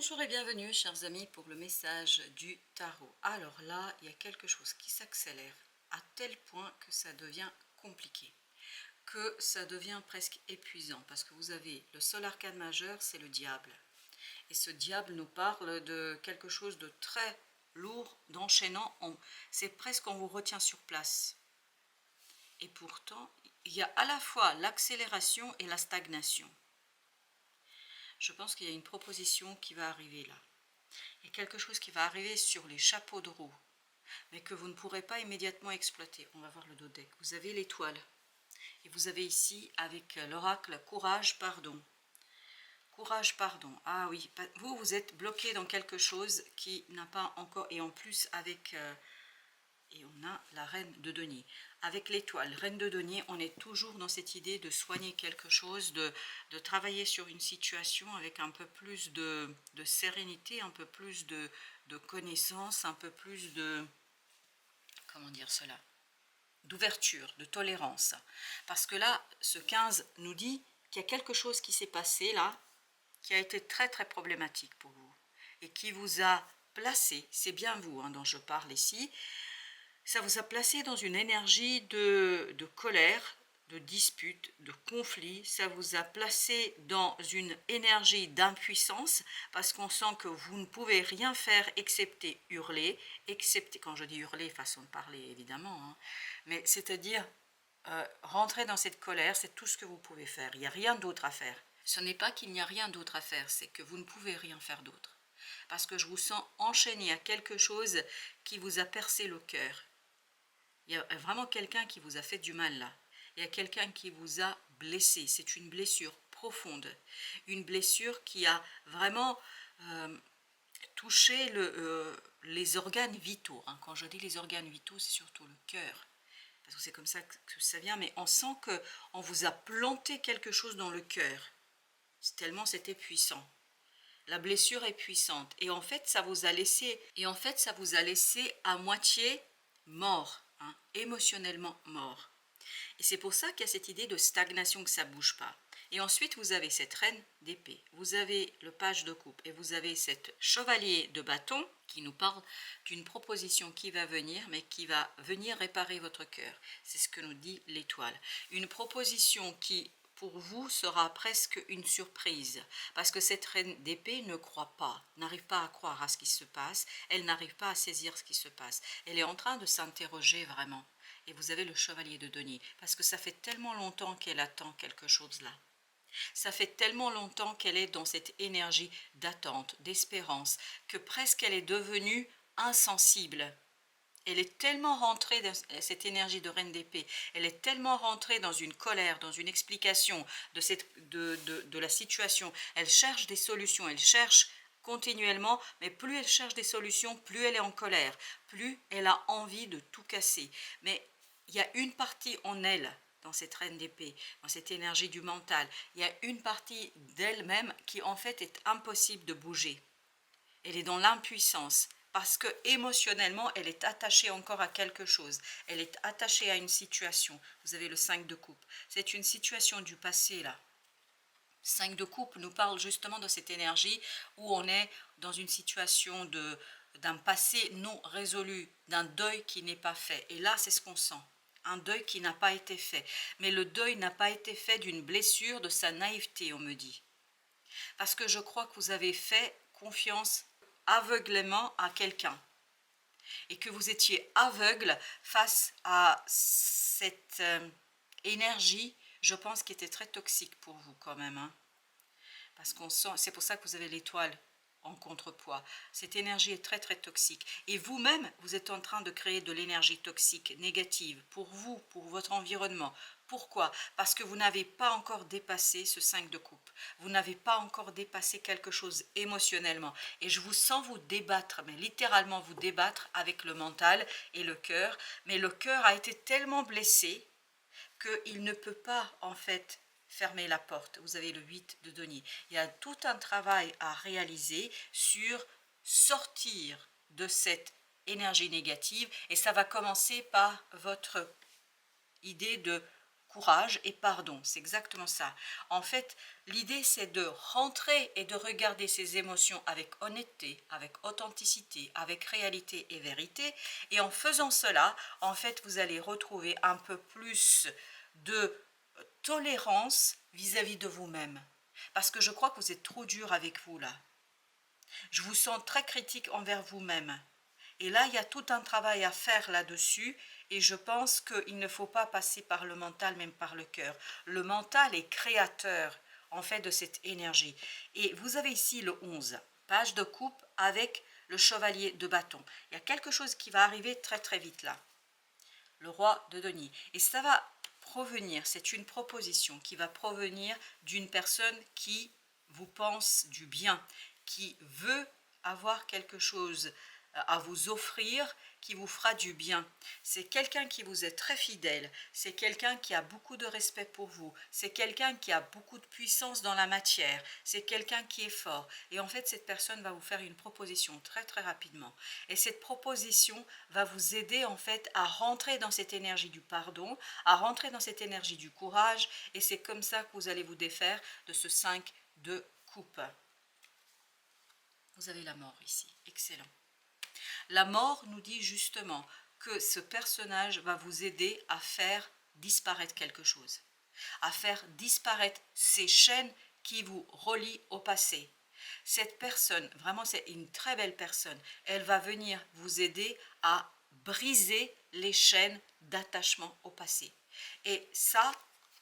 Bonjour et bienvenue chers amis pour le message du tarot. Alors là, il y a quelque chose qui s'accélère à tel point que ça devient compliqué, que ça devient presque épuisant parce que vous avez le seul arcane majeur, c'est le diable. Et ce diable nous parle de quelque chose de très lourd, d'enchaînant, c'est presque on vous retient sur place. Et pourtant, il y a à la fois l'accélération et la stagnation. Je pense qu'il y a une proposition qui va arriver là. Il y a quelque chose qui va arriver sur les chapeaux de roue, mais que vous ne pourrez pas immédiatement exploiter. On va voir le dodeck. Vous avez l'étoile. Et vous avez ici, avec l'oracle, courage, pardon. Courage, pardon. Ah oui, vous êtes bloqué dans quelque chose qui n'a pas encore... Et en plus, avec... et on a la reine de denier. Avec l'étoile, reine de denier, on est toujours dans cette idée de soigner quelque chose, de travailler sur une situation avec un peu plus de sérénité, un peu plus de connaissance, un peu plus de, comment dire cela, d'ouverture, de tolérance. Parce que là, ce 15 nous dit qu'il y a quelque chose qui s'est passé là, qui a été très très problématique pour vous, et qui vous a placé, c'est bien vous dont je parle ici, ça vous a placé dans une énergie de colère, de dispute, de conflit. Ça vous a placé dans une énergie d'impuissance parce qu'on sent que vous ne pouvez rien faire excepté hurler, excepté, quand je dis hurler, façon de parler évidemment, mais c'est-à-dire rentrer dans cette colère, c'est tout ce que vous pouvez faire. Il n'y a rien d'autre à faire. Ce n'est pas qu'il n'y a rien d'autre à faire, c'est que vous ne pouvez rien faire d'autre. Parce que je vous sens enchaîné à quelque chose qui vous a percé le cœur. Il y a vraiment quelqu'un qui vous a fait du mal là. Il y a quelqu'un qui vous a blessé. C'est une blessure profonde. Une blessure qui a vraiment touché les organes vitaux. Quand je dis les organes vitaux, c'est surtout le cœur. Parce que c'est comme ça que ça vient. Mais on sent qu'on vous a planté quelque chose dans le cœur. Tellement c'était puissant. La blessure est puissante. Et en fait, ça vous a laissé à moitié mort. Émotionnellement mort. Et c'est pour ça qu'il y a cette idée de stagnation, que ça ne bouge pas. Et ensuite, vous avez cette reine d'épée, vous avez le page de coupe et vous avez cette chevalier de bâton qui nous parle d'une proposition qui va venir, mais qui va venir réparer votre cœur. C'est ce que nous dit l'étoile. Une proposition qui, pour vous, sera presque une surprise, parce que cette reine d'épée ne croit pas, n'arrive pas à croire à ce qui se passe, elle n'arrive pas à saisir ce qui se passe. Elle est en train de s'interroger vraiment. Et vous avez le chevalier de denier, parce que ça fait tellement longtemps qu'elle attend quelque chose là. Ça fait tellement longtemps qu'elle est dans cette énergie d'attente, d'espérance, que presque elle est devenue insensible. Elle est tellement rentrée dans cette énergie de reine d'épée, elle est tellement rentrée dans une colère, dans une explication de la situation. Elle cherche des solutions, elle cherche continuellement, mais plus elle cherche des solutions, plus elle est en colère, plus elle a envie de tout casser. Mais il y a une partie en elle, dans cette reine d'épée, dans cette énergie du mental, il y a une partie d'elle-même qui en fait est impossible de bouger. Elle est dans l'impuissance parce que émotionnellement, elle est attachée encore à quelque chose. Elle est attachée à une situation. Vous avez le 5 de coupe. C'est une situation du passé là. 5 de coupe nous parle justement de cette énergie où on est dans une situation d'un passé non résolu, d'un deuil qui n'est pas fait. Et là, c'est ce qu'on sent. Un deuil qui n'a pas été fait. Mais le deuil n'a pas été fait d'une blessure, de sa naïveté, on me dit. Parce que je crois que vous avez fait confiance aveuglément à quelqu'un et que vous étiez aveugle face à cette énergie, je pense, qui était très toxique pour vous quand même. Parce qu'on sent, c'est pour ça que vous avez l'étoile en contrepoids. Cette énergie est très très toxique. Et vous-même, vous êtes en train de créer de l'énergie toxique, négative, pour vous, pour votre environnement. Pourquoi? Parce que vous n'avez pas encore dépassé ce 5 de coupe. Vous n'avez pas encore dépassé quelque chose émotionnellement. Et je vous sens vous débattre, mais littéralement vous débattre avec le mental et le cœur. Mais le cœur a été tellement blessé qu'il ne peut pas en fait fermer la porte. Vous avez le 8 de denier. Il y a tout un travail à réaliser sur sortir de cette énergie négative et ça va commencer par votre idée de courage et pardon, c'est exactement ça. En fait, l'idée c'est de rentrer et de regarder ses émotions avec honnêteté, avec authenticité, avec réalité et vérité. Et en faisant cela, en fait, vous allez retrouver un peu plus de tolérance vis-à-vis de vous-même. Parce que je crois que vous êtes trop dur avec vous là. Je vous sens très critique envers vous-même. Et là, il y a tout un travail à faire là-dessus. Et je pense qu'il ne faut pas passer par le mental, même par le cœur. Le mental est créateur, en fait, de cette énergie. Et vous avez ici le 11, page de coupe avec le chevalier de bâton. Il y a quelque chose qui va arriver très très vite là. Le roi de denier. Et ça va provenir, c'est une proposition qui va provenir d'une personne qui vous pense du bien, qui veut avoir quelque chose à vous offrir qui vous fera du bien. C'est quelqu'un qui vous est très fidèle, c'est quelqu'un qui a beaucoup de respect pour vous, c'est quelqu'un qui a beaucoup de puissance dans la matière, c'est quelqu'un qui est fort. Et en fait, cette personne va vous faire une proposition très très rapidement. Et cette proposition va vous aider en fait à rentrer dans cette énergie du pardon, à rentrer dans cette énergie du courage. Et c'est comme ça que vous allez vous défaire de ce 5 de coupe. Vous avez la mort ici, excellent. La mort nous dit justement que ce personnage va vous aider à faire disparaître quelque chose, à faire disparaître ces chaînes qui vous relient au passé. Cette personne, vraiment c'est une très belle personne, elle va venir vous aider à briser les chaînes d'attachement au passé. Et ça,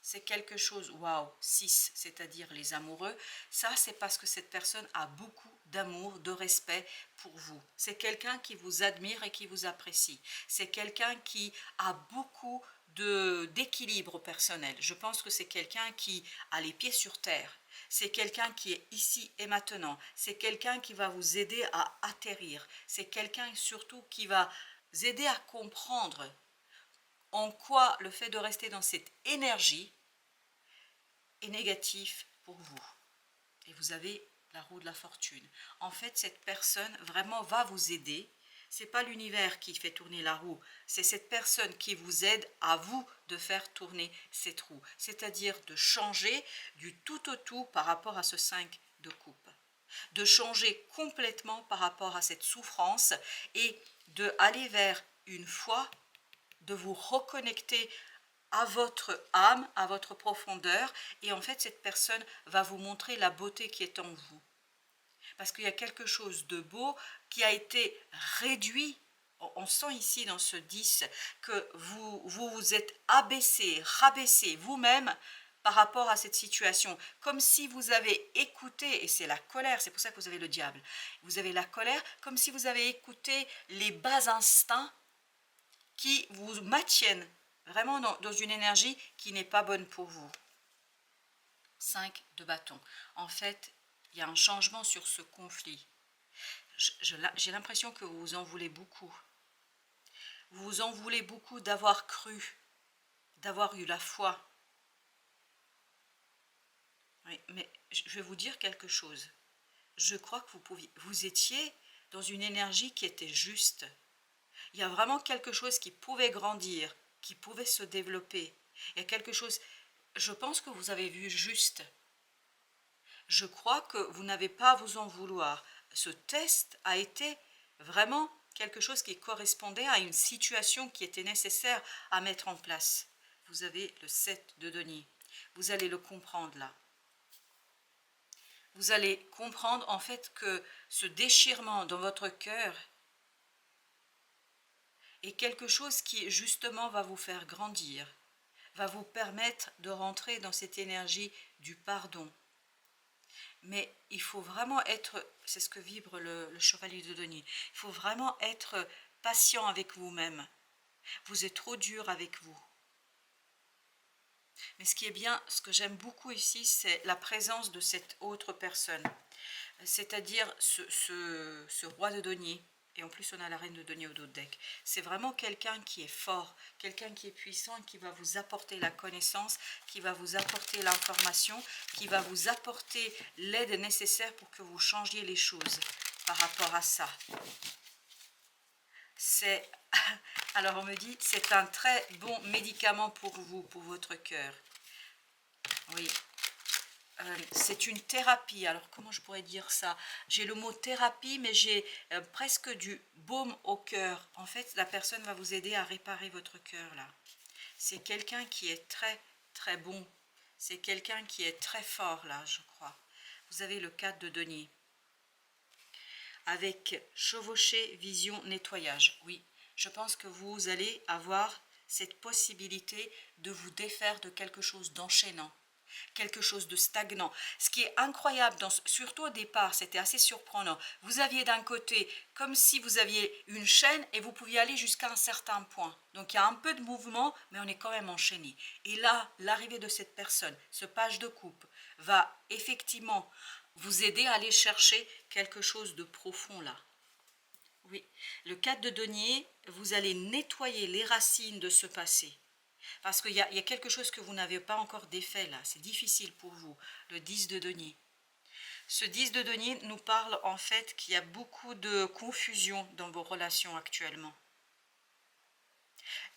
c'est quelque chose, waouh, 6, c'est-à-dire les amoureux, ça c'est parce que cette personne a beaucoup d'amour, de respect pour vous. C'est quelqu'un qui vous admire et qui vous apprécie. C'est quelqu'un qui a beaucoup d'équilibre personnel. Je pense que c'est quelqu'un qui a les pieds sur terre. C'est quelqu'un qui est ici et maintenant. C'est quelqu'un qui va vous aider à atterrir. C'est quelqu'un surtout qui va vous aider à comprendre en quoi le fait de rester dans cette énergie est négatif pour vous. Et vous avez la roue de la fortune. En fait, cette personne vraiment va vous aider. Ce n'est pas l'univers qui fait tourner la roue, c'est cette personne qui vous aide à vous de faire tourner cette roue. C'est-à-dire de changer du tout au tout par rapport à ce 5 de coupe. De changer complètement par rapport à cette souffrance et de aller vers une foi, de vous reconnecter à votre âme, à votre profondeur, et en fait cette personne va vous montrer la beauté qui est en vous. Parce qu'il y a quelque chose de beau qui a été réduit. On sent ici dans ce 10 que vous êtes abaissé, rabaissé vous-même par rapport à cette situation, comme si vous avez écouté, et c'est la colère, c'est pour ça que vous avez le diable, vous avez la colère, comme si vous avez écouté les bas instincts qui vous maintiennent vraiment dans une énergie qui n'est pas bonne pour vous. 5 de bâton. En fait, il y a un changement sur ce conflit. J'ai l'impression que vous vous en voulez beaucoup. Vous vous en voulez beaucoup d'avoir cru, d'avoir eu la foi. Oui, mais je vais vous dire quelque chose. Je crois que vous étiez dans une énergie qui était juste. Il y a vraiment quelque chose qui pouvait grandir, qui pouvait se développer. Il y a quelque chose, je pense que vous avez vu juste. Je crois que vous n'avez pas à vous en vouloir. Ce test a été vraiment quelque chose qui correspondait à une situation qui était nécessaire à mettre en place. Vous avez le 7 de denier. Vous allez le comprendre là. Vous allez comprendre en fait que ce déchirement dans votre cœur est quelque chose qui justement va vous faire grandir, va vous permettre de rentrer dans cette énergie du pardon. Mais il faut vraiment être, c'est ce que vibre le chevalier de denier, il faut vraiment être patient avec vous-même. Vous êtes trop dur avec vous. Mais ce qui est bien, ce que j'aime beaucoup ici, c'est la présence de cette autre personne. C'est-à-dire ce roi de denier. Et en plus, on a la reine de denier au dos de deck. C'est vraiment quelqu'un qui est fort, quelqu'un qui est puissant, qui va vous apporter la connaissance, qui va vous apporter l'information, qui va vous apporter l'aide nécessaire pour que vous changiez les choses par rapport à ça. c'est... Alors on me dit, c'est un très bon médicament pour vous, pour votre cœur. Oui. C'est une thérapie. Alors comment je pourrais dire ça? J'ai le mot thérapie, mais j'ai presque du baume au cœur. En fait, la personne va vous aider à réparer votre cœur là. C'est quelqu'un qui est très très bon. C'est quelqu'un qui est très fort là, je crois. Vous avez le 4 de denier. Avec chevaucher, vision, nettoyage. Oui, je pense que vous allez avoir cette possibilité de vous défaire de quelque chose d'enchaînant, quelque chose de stagnant. Ce qui est incroyable, surtout au départ, c'était assez surprenant. Vous aviez d'un côté comme si vous aviez une chaîne et vous pouviez aller jusqu'à un certain point. Donc il y a un peu de mouvement, mais on est quand même enchaîné. Et là, l'arrivée de cette personne, ce page de coupe, va effectivement vous aider à aller chercher quelque chose de profond là. Oui, le 4 de denier, vous allez nettoyer les racines de ce passé. Parce qu'il y a quelque chose que vous n'avez pas encore défait là, c'est difficile pour vous, le 10 de denier. Ce 10 de denier nous parle en fait qu'il y a beaucoup de confusion dans vos relations actuellement.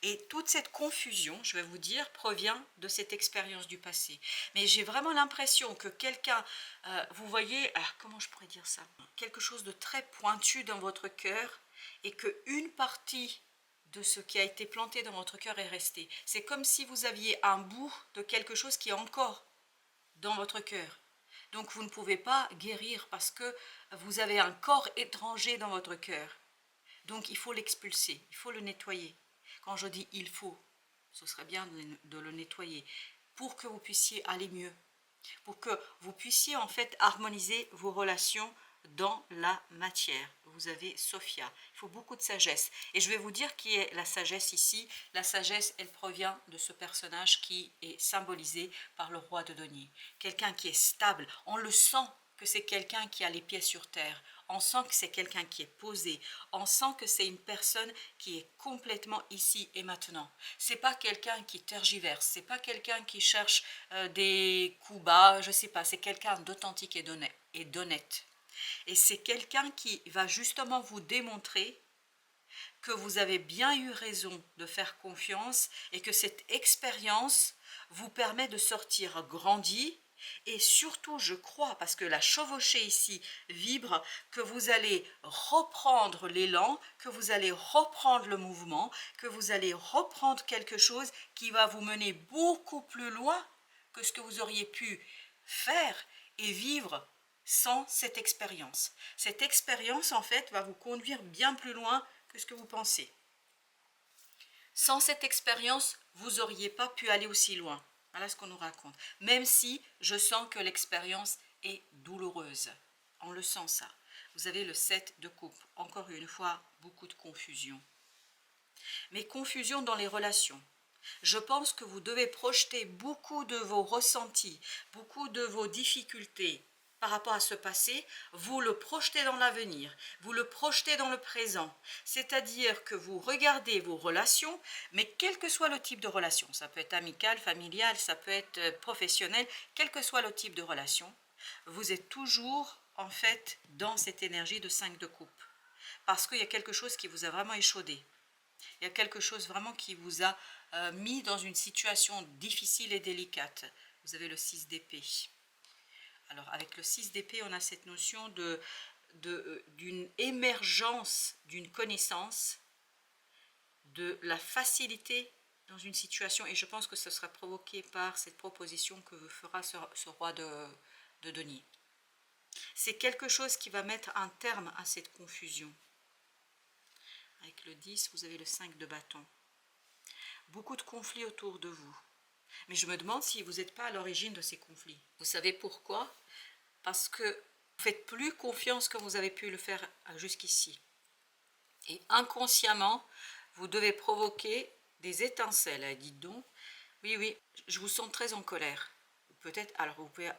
Et toute cette confusion, je vais vous dire, provient de cette expérience du passé. Mais j'ai vraiment l'impression que quelqu'un, vous voyez, comment je pourrais dire ça? Quelque chose de très pointu dans votre cœur et qu'une partie de ce qui a été planté dans votre cœur est resté. C'est comme si vous aviez un bout de quelque chose qui est encore dans votre cœur. Donc vous ne pouvez pas guérir parce que vous avez un corps étranger dans votre cœur. Donc il faut l'expulser, il faut le nettoyer. Quand je dis il faut, ce serait bien de le nettoyer pour que vous puissiez aller mieux, pour que vous puissiez en fait harmoniser vos relations dans la matière. Vous avez Sophia. Il faut beaucoup de sagesse. Et je vais vous dire qui est la sagesse ici. La sagesse, elle provient de ce personnage qui est symbolisé par le roi de denier. Quelqu'un qui est stable. On le sent que c'est quelqu'un qui a les pieds sur terre. On sent que c'est quelqu'un qui est posé. On sent que c'est une personne qui est complètement ici et maintenant. C'est pas quelqu'un qui tergiverse. C'est pas quelqu'un qui cherche des coups bas. Je sais pas. C'est quelqu'un d'authentique et d'honnête. Et c'est quelqu'un qui va justement vous démontrer que vous avez bien eu raison de faire confiance et que cette expérience vous permet de sortir grandi. Et surtout, je crois, parce que la chevauchée ici vibre, que vous allez reprendre l'élan, que vous allez reprendre le mouvement, que vous allez reprendre quelque chose qui va vous mener beaucoup plus loin que ce que vous auriez pu faire et vivre sans cette expérience. Cette expérience, en fait, va vous conduire bien plus loin que ce que vous pensez. Sans cette expérience, vous n'auriez pas pu aller aussi loin. Voilà ce qu'on nous raconte. Même si je sens que l'expérience est douloureuse. On le sent ça. Vous avez le 7 de coupe. Encore une fois, beaucoup de confusion. Mais confusion dans les relations. Je pense que vous devez projeter beaucoup de vos ressentis, beaucoup de vos difficultés par rapport à ce passé, vous le projetez dans l'avenir, vous le projetez dans le présent. C'est-à-dire que vous regardez vos relations, mais quel que soit le type de relation, ça peut être amical, familial, ça peut être professionnel, quel que soit le type de relation, vous êtes toujours en fait dans cette énergie de 5 de coupe. Parce qu'il y a quelque chose qui vous a vraiment échaudé. Il y a quelque chose vraiment qui vous a mis dans une situation difficile et délicate. Vous avez le 6 d'épée. Alors avec le 6 d'épée, on a cette notion d'une émergence d'une connaissance, de la facilité dans une situation, et je pense que ce sera provoqué par cette proposition que vous fera ce roi de denier. C'est quelque chose qui va mettre un terme à cette confusion. Avec le 10, vous avez le 5 de bâton. Beaucoup de conflits autour de vous. Mais je me demande si vous n'êtes pas à l'origine de ces conflits. Vous savez pourquoi? Parce que vous ne faites plus confiance que vous avez pu le faire jusqu'ici. Et inconsciemment, vous devez provoquer des étincelles. Dites donc, oui, je vous sens très en colère. Peut-être, alors vous pouvez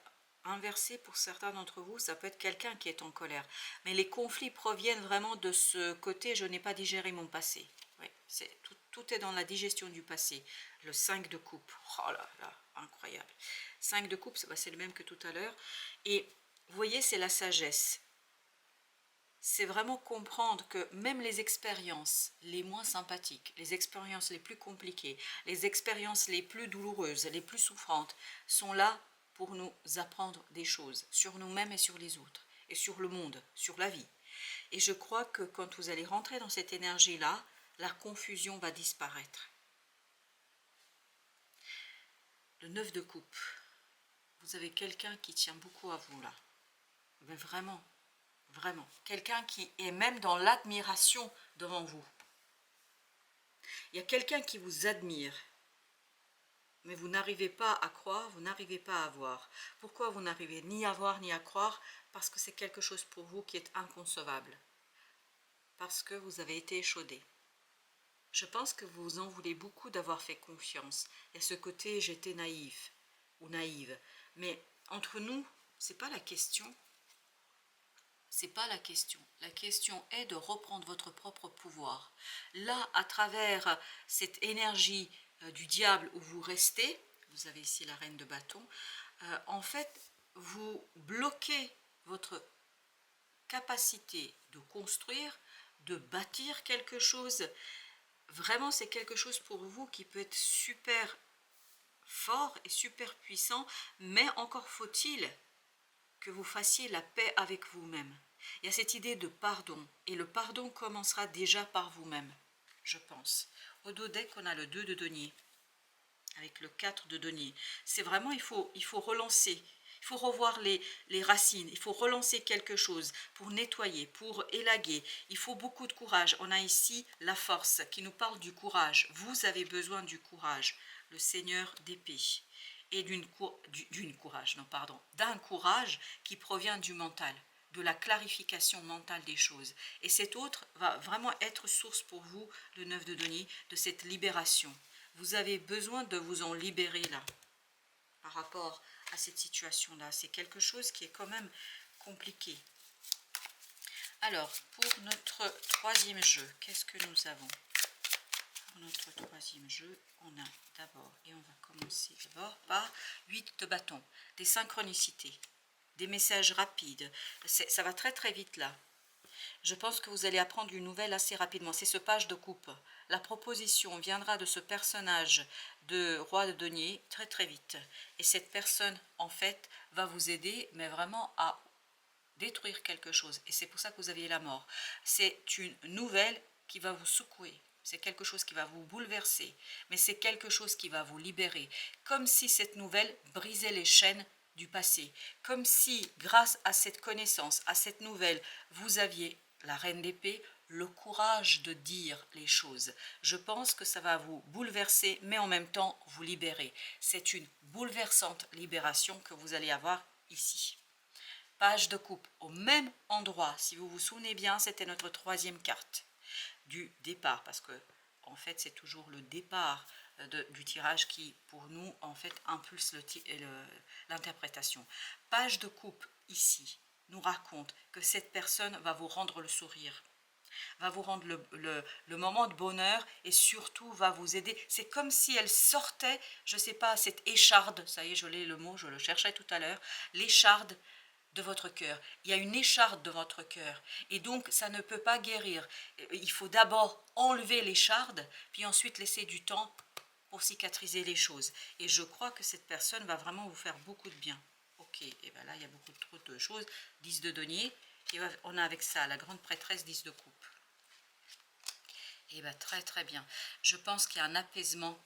inverser pour certains d'entre vous, ça peut être quelqu'un qui est en colère. Mais les conflits proviennent vraiment de ce côté, je n'ai pas digéré mon passé. Oui, tout est dans la digestion du passé. Le 5 de coupe, oh là là, incroyable. 5 de coupe, c'est le même que tout à l'heure. Et vous voyez, c'est la sagesse. c'est vraiment comprendre que même les expériences les moins sympathiques, les expériences les plus compliquées, les expériences les plus douloureuses, les plus souffrantes, sont là pour nous apprendre des choses sur nous-mêmes et sur les autres, et sur le monde, sur la vie. Et je crois que quand vous allez rentrer dans cette énergie-là, la confusion va disparaître. Le 9 de coupe, vous avez quelqu'un qui tient beaucoup à vous là. Mais vraiment, vraiment. Quelqu'un qui est même dans l'admiration devant vous. Il y a quelqu'un qui vous admire, mais vous n'arrivez pas à croire, vous n'arrivez pas à voir. Pourquoi vous n'arrivez ni à voir ni à croire? Parce que c'est quelque chose pour vous qui est inconcevable. Parce que vous avez été échaudé. Je pense que vous en voulez beaucoup d'avoir fait confiance. Il y a ce côté j'étais naïf ou naïve. Mais entre nous, c'est pas la question. C'est pas la question. La question est de reprendre votre propre pouvoir. Là, à travers cette énergie du diable où vous restez, vous avez ici la reine de bâton, en fait, vous bloquez votre capacité de construire, de bâtir quelque chose. Vraiment, c'est quelque chose pour vous qui peut être super fort et super puissant, mais encore faut-il que vous fassiez la paix avec vous-même. Il y a cette idée de pardon, et le pardon commencera déjà par vous-même, je pense. Au dos deck, on a le 2 de denier, avec le 4 de denier. C'est vraiment, il faut relancer, il faut revoir les racines, il faut relancer quelque chose pour nettoyer, pour élaguer. Il faut beaucoup de courage. On a ici la force qui nous parle du courage. Vous avez besoin du courage, le Seigneur d'épée. Et d'un courage qui provient du mental, de la clarification mentale des choses. Et cet autre va vraiment être source pour vous, le 9 de denier, de cette libération. Vous avez besoin de vous en libérer là, par rapport à cette situation-là. C'est quelque chose qui est quand même compliqué. Alors, pour notre troisième jeu, qu'est-ce que nous avons? Pour notre troisième jeu, on a d'abord, et on va commencer d'abord par 8 de bâton, des synchronicités, des messages rapides. Ça va très très vite là. Je pense que vous allez apprendre une nouvelle assez rapidement. C'est ce page de coupe. La proposition viendra de ce personnage de roi de denier très très vite. Et cette personne, en fait, va vous aider, mais vraiment à détruire quelque chose. Et c'est pour ça que vous aviez la mort. C'est une nouvelle qui va vous secouer. C'est quelque chose qui va vous bouleverser. Mais c'est quelque chose qui va vous libérer. Comme si cette nouvelle brisait les chaînes du passé. Comme si, grâce à cette connaissance, à cette nouvelle, vous aviez la reine d'épée, le courage de dire les choses. Je pense que ça va vous bouleverser, mais en même temps vous libérer. C'est une bouleversante libération que vous allez avoir ici. Page de coupe au même endroit. Si vous vous souvenez bien, c'était notre troisième carte du départ, parce que en fait c'est toujours le départ du tirage qui pour nous en fait impulse l'interprétation. Page de coupe ici nous raconte que cette personne va vous rendre le sourire, va vous rendre le moment de bonheur et surtout va vous aider. C'est comme si elle sortait, je ne sais pas, cette écharde, ça y est, je l'ai le mot, je le cherchais tout à l'heure, l'écharde de votre cœur. Il y a une écharde de votre cœur et donc ça ne peut pas guérir. Il faut d'abord enlever l'écharde, puis ensuite laisser du temps pour cicatriser les choses. Et je crois que cette personne va vraiment vous faire beaucoup de bien. Ok, et bien là il y a beaucoup trop de choses. 10 de denier, et on a avec ça la grande prêtresse 10 de coupe. Et bien très très bien. Je pense qu'il y a un apaisement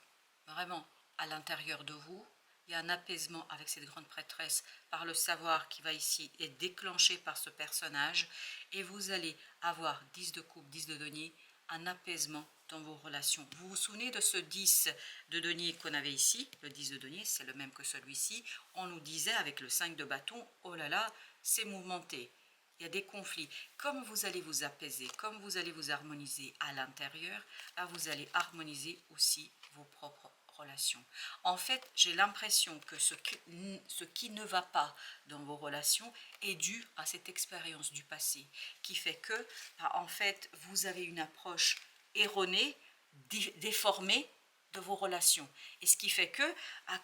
vraiment à l'intérieur de vous. Il y a un apaisement avec cette grande prêtresse par le savoir qui va ici être déclenché par ce personnage. Et vous allez avoir 10 de coupe, 10 de denier, un apaisement dans vos relations. Vous vous souvenez de ce 10 de denier qu'on avait ici? Le 10 de denier, c'est le même que celui-ci. On nous disait avec le 5 de bâton, oh là là, c'est mouvementé. Il y a des conflits. Comme vous allez vous apaiser, comme vous allez vous harmoniser à l'intérieur, là vous allez harmoniser aussi vos propres relations. En fait, j'ai l'impression que ce qui ne va pas dans vos relations est dû à cette expérience du passé, qui fait que, en fait, vous avez une approche erronée, déformée de vos relations. Et ce qui fait que,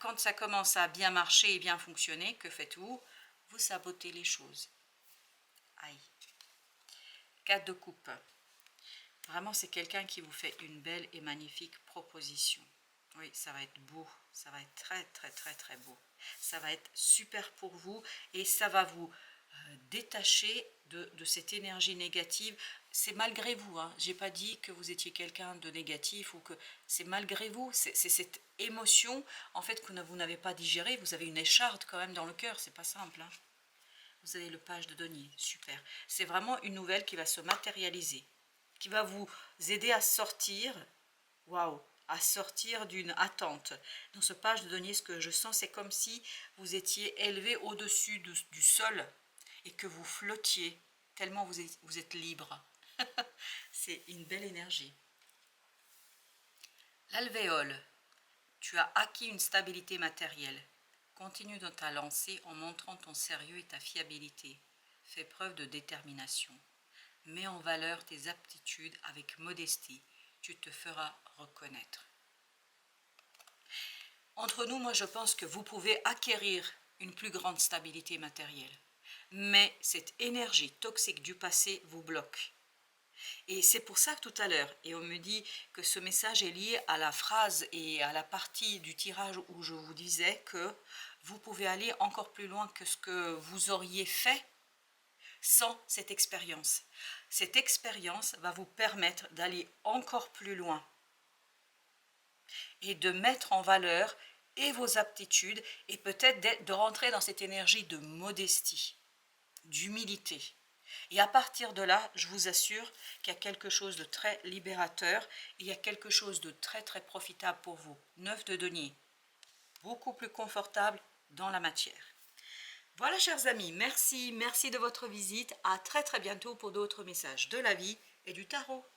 quand ça commence à bien marcher et bien fonctionner, que faites-vous? Vous sabotez les choses. Aïe. 4 de coupe. Vraiment, c'est quelqu'un qui vous fait une belle et magnifique proposition. Oui, ça va être beau, ça va être très très très très beau. Ça va être super pour vous et ça va vous détacher de cette énergie négative. C'est malgré vous, hein. J'ai pas dit que vous étiez quelqu'un de négatif ou que c'est malgré vous. C'est cette émotion en fait que vous n'avez pas digérée. Vous avez une écharde quand même dans le cœur, c'est pas simple, hein. Vous avez le page de denier, super. C'est vraiment une nouvelle qui va se matérialiser, qui va vous aider à sortir, waouh, à sortir d'une attente. Dans ce page de denier, ce que je sens, c'est comme si vous étiez élevé au-dessus du sol et que vous flottiez, tellement vous êtes libre. C'est une belle énergie. L'alvéole, tu as acquis une stabilité matérielle. Continue dans ta lancée en montrant ton sérieux et ta fiabilité. Fais preuve de détermination. Mets en valeur tes aptitudes avec modestie. Tu te feras reconnaître. Entre nous, moi je pense que vous pouvez acquérir une plus grande stabilité matérielle. Mais cette énergie toxique du passé vous bloque. Et c'est pour ça que tout à l'heure, et on me dit que ce message est lié à la phrase et à la partie du tirage où je vous disais que vous pouvez aller encore plus loin que ce que vous auriez fait sans cette expérience. Cette expérience va vous permettre d'aller encore plus loin et de mettre en valeur et vos aptitudes et peut-être de rentrer dans cette énergie de modestie, d'humilité. Et à partir de là, je vous assure qu'il y a quelque chose de très libérateur, il y a quelque chose de très très profitable pour vous. 9 de denier, beaucoup plus confortable dans la matière. Voilà chers amis, merci de votre visite, à très très bientôt pour d'autres messages de la vie et du tarot.